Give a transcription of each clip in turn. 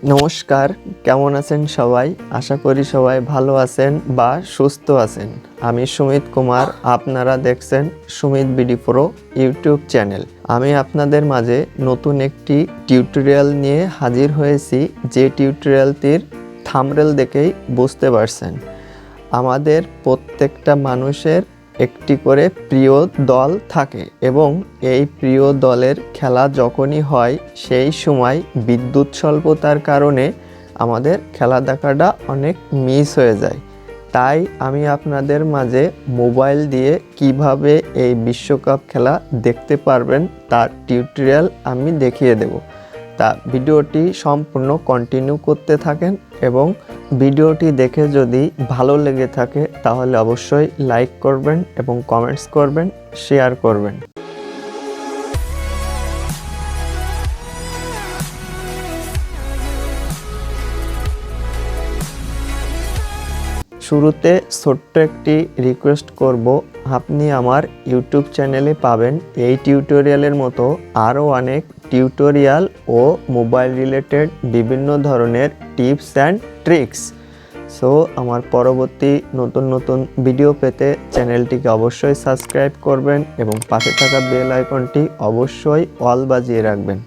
নমস্কার, কেমন আছেন সবাই? আশা করি সবাই ভালো আছেন বা সুস্থ আছেন। আমি সুমিত কুমার, আপনারা দেখছেন Sumit BD pro YouTube channel. আমি আপনাদের মাঝে নতুন একটি টিউটোরিয়াল নিয়ে হাজির হয়েছি, যে টিউটোরিয়ালটির থাম্বনেল দেখেই বুঝতে পারছেন। আমাদের প্রত্যেকটা মানুষের একটি করে প্রিয় দল থাকে এবং এই প্রিয় দলের খেলা যখনই হয় সেই সময় বিদ্যুৎ স্বল্পতার কারণে আমাদের খেলা দেখাটা অনেক মিস হয়ে যায়। তাই আমি আপনাদের মাঝে মোবাইল দিয়ে কিভাবে এই বিশ্বকাপ খেলা দেখতে পারবেন তার টিউটোরিয়াল আমি দেখিয়ে দেব। তা ভিডিওটি সম্পূর্ণ কন্টিনিউ করতে থাকেন এবং ভিডিওটি দেখে যদি ভালো লেগে থাকে তাহলে অবশ্যই লাইক করবেন এবং কমেন্টস করবেন, শেয়ার করবেন। শুরুতে ছোট্ট একটি রিকোয়েস্ট করব, আপনি আমার ইউটিউব চ্যানেলে পাবেন এই টিউটোরিয়ালের মতো আরও অনেক টিউটোরিয়াল ও মোবাইল রিলেটেড বিভিন্ন ধরনের টিপস অ্যান্ড ট্রিক্স। সো আমার পরবর্তী নতুন ভিডিও পেতে চ্যানেলটিকে অবশ্যই সাবস্ক্রাইব করবেন এবং পাশে থাকা বেল আইকনটি অবশ্যই অল বাজিয়ে রাখবেন।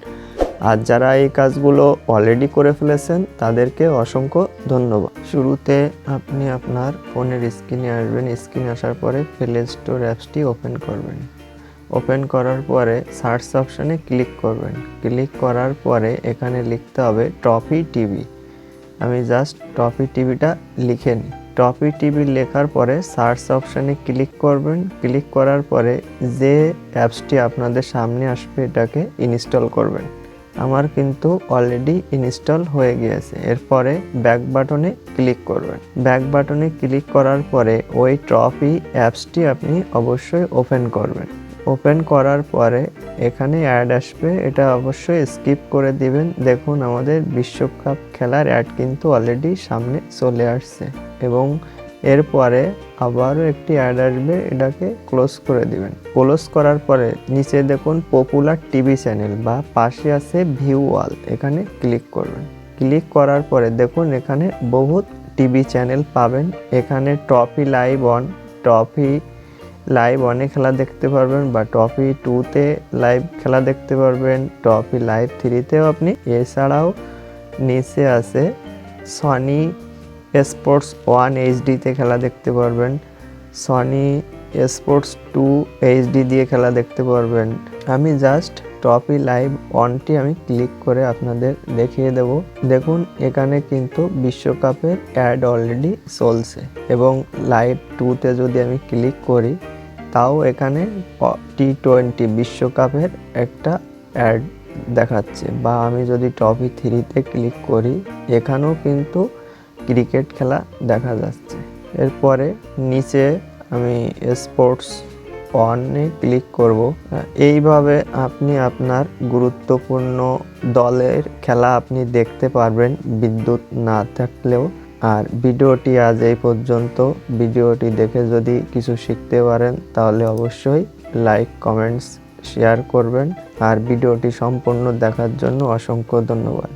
আর যারা এই কাজগুলো অলরেডি করে ফেলেছেন তাদেরকে অসংখ্য ধন্যবাদ। শুরুতে আপনি আপনার ফোনের স্ক্রিনে আসবেন। স্ক্রিনে আসার পরে প্লে স্টোর অ্যাপসটি ওপেন করবেন। ওপেন করার পরে সার্চ অপশানে ক্লিক করবেন। ক্লিক করার পরে এখানে লিখতে হবে ট্রফি টিভি। আমি জাস্ট ট্রফি টিভিটা লিখে নিই। ট্রফি টিভি লেখার পরে সার্চ অপশানে ক্লিক করবেন। ক্লিক করার পরে যে অ্যাপসটি আপনাদের সামনে আসবে এটাকে ইনস্টল করবেন। আমার কিন্তু অলরেডি ইনস্টল হয়ে গিয়েছে। এরপরে ব্যাক বাটনে ক্লিক করবেন। ব্যাক বাটনে ক্লিক করার পরে ওই ট্রফি অ্যাপসটি আপনি অবশ্যই ওপেন করবেন। ওপেন করার পরে এখানে অ্যাড আসবে, এটা অবশ্যই স্কিপ করে দিবেন। দেখুন আমাদের বিশ্বকাপ খেলার অ্যাড কিন্তু অলরেডি সামনে চলে আসছে এবং এরপরে আবারও একটি অ্যাড আসবে, এটাকে ক্লোজ করে দিবেন। ক্লোজ করার পরে নিচে দেখুন পপুলার টিভি চ্যানেল বা পাশে আছে ভিউ ওয়াল, এখানে ক্লিক করবেন। ক্লিক করার পরে দেখুন এখানে বহুত টিভি চ্যানেল পাবেন। এখানে trophy live on, trophy live অনে খেলা দেখতে পারবেন বা ট্রফি 2তে লাইভ খেলা দেখতে পারবেন, ট্রফি লাইভ 3তেও আপনি। এছাড়াও নিচে আছে সনি স্পোর্টস 1 এইচডিতে খেলা দেখতে পারবেন, সনি স্পোর্টস 2 এইচডি দিয়ে খেলা দেখতে পারবেন। আমি জাস্ট ট্রফি লাইভ অনটি আমি ক্লিক করে আপনাদের দেখিয়ে দেব। দেখুন এখানে কিন্তু বিশ্বকাপের অ্যাড অলরেডি চলছে এবং লাইভ 2তে যদি আমি ক্লিক করি তাও এখানে টি20 বিশ্বকাপের একটা অ্যাড দেখাচ্ছে। বা আমি যদি ট্রফি 3তে ক্লিক করি এখানেও কিন্তু ক্রিকেট খেলা দেখা যাচ্ছে। এরপরে নিচে আমি স্পোর্টস অনে ক্লিক করব। এইভাবে আপনি আপনার গুরুত্বপূর্ণ দলের খেলা আপনি দেখতে পারবেন বিদ্যুৎ না থাকলেও। আর ভিডিওটি আজ এই পর্যন্ত। ভিডিওটি দেখে যদি কিছু শিখতে পারেন তাহলে অবশ্যই লাইক, কমেন্টস, শেয়ার করবেন। আর ভিডিওটি সম্পূর্ণ দেখার জন্য অসংখ্য ধন্যবাদ।